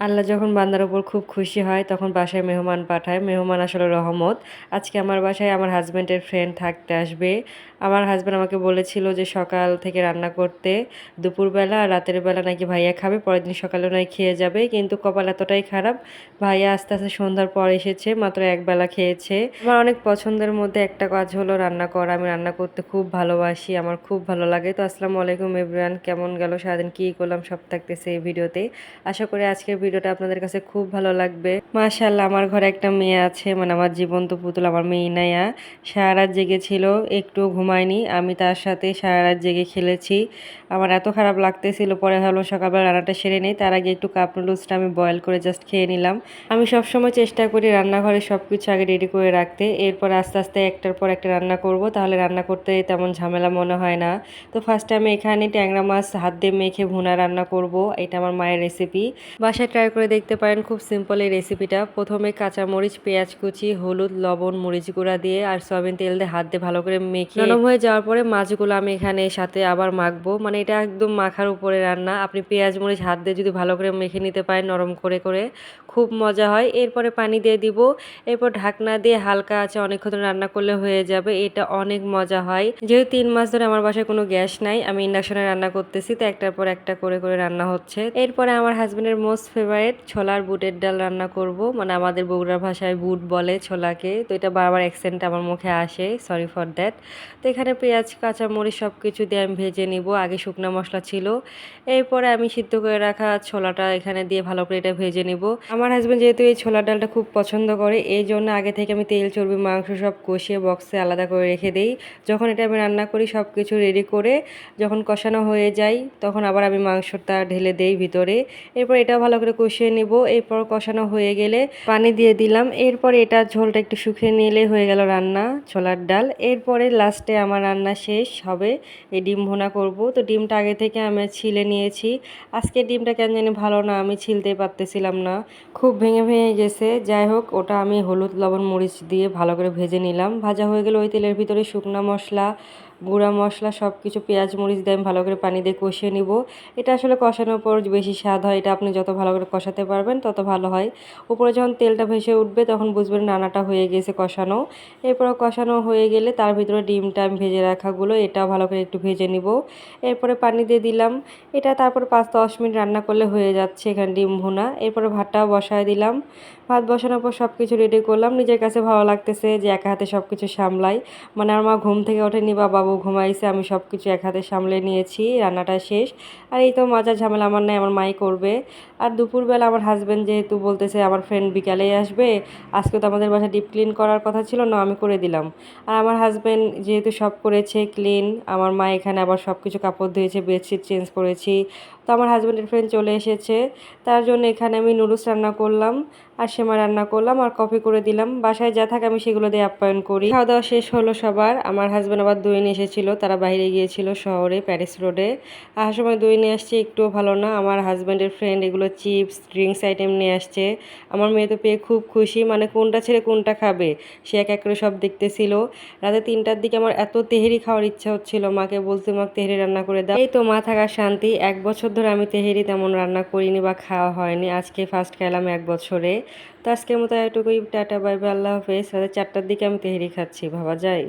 আল্লাহ যখন বান্দার উপর খুব খুশি হয় তখন বাসায় মেহমান পাঠায়। মেহমান আসলে রহমত। আজকে আমার বাসায় আমার হাসব্যান্ডের ফ্রেন্ড থাকতে আসবে। আমার হাসব্যান্ড আমাকে বলেছিল যে সকাল থেকে রান্না করতে, দুপুরবেলা আর রাতের বেলা নাকি ভাইয়া খাবে, পরের দিন সকালেও নাকি খেয়ে যাবে। কিন্তু কপাল এতটাই খারাপ, ভাইয়া আস্তে আস্তে সন্ধ্যার পর এসেছে, মাত্র একবেলা খেয়েছে। আমার অনেক পছন্দের মধ্যে একটা কাজ হলো রান্না করা। আমি রান্না করতে খুব ভালোবাসি, আমার খুব ভালো লাগে। তো আসসালামু আলাইকুম এভরিওয়ান, কেমন গেল সারাদিন, কী করলাম সব থাকতেছে এই ভিডিওতে। আশা করি আজকের ভিডিওটা আপনাদের কাছে খুব ভালো লাগবে। মাশাআল্লাহ, আমার ঘরে একটা মেয়ে আছে, মানে আমার জীবন্ত পুতুল, আমার মেয়ে ইনায়া। সারা রাত জেগেছিল, একটু ঘুমায়নি। আমি তার সাথে সারা রাত জেগে খেলেছি। আমার এত খারাপ লাগতেছিল, পরে ভাবলাম সকালবেলা রান্নাটা সেরে নেই। তার আগে একটু কাপ নুডলসটা আমি বয়েল করে জাস্ট খেয়ে নিলাম। আমি সবসময় চেষ্টা করি রান্নাঘরে সব কিছু আগে রেডি করে রাখতে, এরপর আস্তে আস্তে একটার পর একটা রান্না করব, তাহলে রান্না করতে তেমন ঝামেলা মনে হয় না। তো ফার্স্টে আমি এখানে ট্যাংরা মাছ হাত দিয়ে মেখে ভুনা রান্না করব। এটা আমার মায়ের রেসিপি, বাসায় ট্রাই করে দেখতে পারেন। খুব সিম্পল এই রেসিপিটা। প্রথমে কাঁচামরিচ, পেঁয়াজ কুচি, হলুদ, লবণ, মরিচ গুঁড়া দিয়ে আর সয়াবিন তেল দিয়ে হাত দিয়ে ভালো করে মেখে নরম হয়ে যাওয়ার পরে মাছগুলো আমি এখানে সাথে আবার মাখবো। মানে এটা একদম মাখার উপরে রান্না। আপনি পেঁয়াজ মরিচ হাত দিয়ে যদি ভালো করে মেখে নিতে পারেন নরম করে করে, খুব মজা হয়। এরপরে পানি দিয়ে দিব, এরপর ঢাকনা দিয়ে হালকা আছে অনেকক্ষণ ধরে রান্না করলে হয়ে যাবে। এটা অনেক মজা হয়। যেহেতু 3 মাস ধরে আমার বাসায় কোনো গ্যাস নাই, আমি ইন্ডাকশনে রান্না করতেছি, তো একটার পর একটা করে করে রান্না হচ্ছে। এরপরে আমার হাজবেন্ডের মোস্ট ফেভারিট ছোলার বুটের ডাল রান্না করব। মানে আমাদের বগুড়ার ভাষায় বুট বলে ছোলাকে, তো এটা বারবার অ্যাকসেন্ট আমার মুখে আসে, সরি ফর দ্যাট। তো এখানে পেঁয়াজ, কাঁচামরিচ সব কিছু দিয়ে আমি ভেজে নিব। আগে শুকনো মশলা ছিল, এরপরে আমি সিদ্ধ করে রাখা ছোলাটা এখানে দিয়ে ভালো করে এটা ভেজে নিব। আমার হাজবেন্ড যেহেতু এই ছোলার ডালটা খুব পছন্দ করে, এই জন্য আগে থেকে আমি তেল, চর্বি, মাংস সব কষিয়ে বক্সে আলাদা করে রেখে দিই। যখন এটা আমি রান্না করি সব কিছু রেডি করে যখন কষানো হয়ে যায়, তখন আবার আমি মাংসটা ঢেলে দেই ভিতরে। এরপর এটা ভালো করে কষিয়ে নিব। এরপর কষানো হয়ে গেলে পানি দিয়ে দিলাম। এরপর এটা ঝোলটা একটু শুকিয়ে নিলে হয়ে গেল রান্না ছোলার ডাল। এরপরে লাস্টে আমার রান্না শেষ হবে, এই ডিম ভুনা করব। তো ডিমটা আগে থেকে আমি ছিলে নিয়েছি। আজকে ডিমটা কেন জানি ভালো না, আমি ছিলতেই পারতেছিলাম না, খুব ভেঙে ভেঙে গেছে। যাই হোক, ওটা আমি হলুদ, লবণ, মরিচ দিয়ে ভালো করে ভেজে নিলাম। ভাজা হয়ে গেলে ওই তেলের ভিতরে শুকনো মশলা, গুঁড়া মশলা সব কিছু, পেঁয়াজ মরিচ দিয়ে আমি ভালো করে পানি দিয়ে কষিয়ে নিব। এটা আসলে কষানোর পর বেশি স্বাদ হয়, এটা আপনি যত ভালো করে কষাতে পারবেন তত ভালো হয়। উপরে যখন তেলটা ভেসে উঠবে তখন বুঝবেন রান্নাটা হয়ে গেছে কষানো। এরপর কষানো হয়ে গেলে তার ভিতরে ডিমটা আমি ভেজে রাখাগুলো এটাও ভালো করে একটু ভেজে নিব। এরপরে পানি দিয়ে দিলাম। এটা তারপর 5-10 মিনিট রান্না করলে হয়ে যাচ্ছে এখানে ডিম ভুনা। এরপরে ভাতটাও বসায় দিলাম। ভাত বসানোর পর সব কিছু রেডি করলাম। নিজের কাছে ভালো লাগতেছে যে একা হাতে সব কিছু সামলাই। মানে আমার মা ঘুম থেকে ওঠেনি বা বাবু ঘুমাইছে, আমি সব কিছু এক হাতে সামলে নিয়েছি, রান্নাটা শেষ। আর এই তো মজার ঝামেলা আমার নাই, আমার মাই করবে। আর দুপুরবেলা আমার হাজব্যান্ড যেহেতু বলতেছে আমার ফ্রেন্ড বিকালেই আসবে, আজকে তো আমাদের বাসা ডিপ ক্লিন করার কথা ছিল না, আমি করে দিলাম। আর আমার হাজব্যান্ড যেহেতু সব করেছে ক্লিন, আমার মা এখানে আবার সব কিছু কাপড় ধুয়েছে, বেডশিট চেঞ্জ করেছি। তো আমার হাজব্যান্ডের ফ্রেন্ড চলে এসেছে, তার জন্য এখানে আমি নুডলস রান্না করলাম আর সেমাই রান্না করলাম আর কফি করে দিলাম। বাসায় যা থাকে আমি সেগুলো দিয়ে আপ্যায়ন করি। খাওয়া দাওয়া শেষ হলো সবার। আমার হাজব্যান্ড আবার দই নিয়ে এসেছিল, তারা বাইরে গিয়েছিল শহরে, প্যারিস রোডে। আসার সময় দই নিয়ে আসছে, একটুও ভালো না। আমার হাজব্যান্ডের ফ্রেন্ড এগুলো চিপস, ড্রিঙ্কস আইটেম নিয়ে আসছে। আমার মেয়ে তো পেয়ে খুব খুশি, মানে কোনটা ছেড়ে কোনটা খাবে সে এক এক করে সব দেখতেছিল। রাতে 3টার দিকে আমার এত তেহেরি খাওয়ার ইচ্ছা হচ্ছিল, মাকে বলতে মা তেহেরি রান্না করে দাও। এই তো মা থাকার শান্তি। 1 বছর ধরে আমি তেহেরি তেমন রান্না করিনি বা খাওয়া হয়নি, আজকে ফার্স্ট খেলাম 1 বছরে। তো আজকের মতো এতটুকুই, টাটা বাই বাই, আল্লাহ হাফেজ। রাতে 4টার দিকে আমি তেহেরি খাচ্ছি, ভাবা যায়।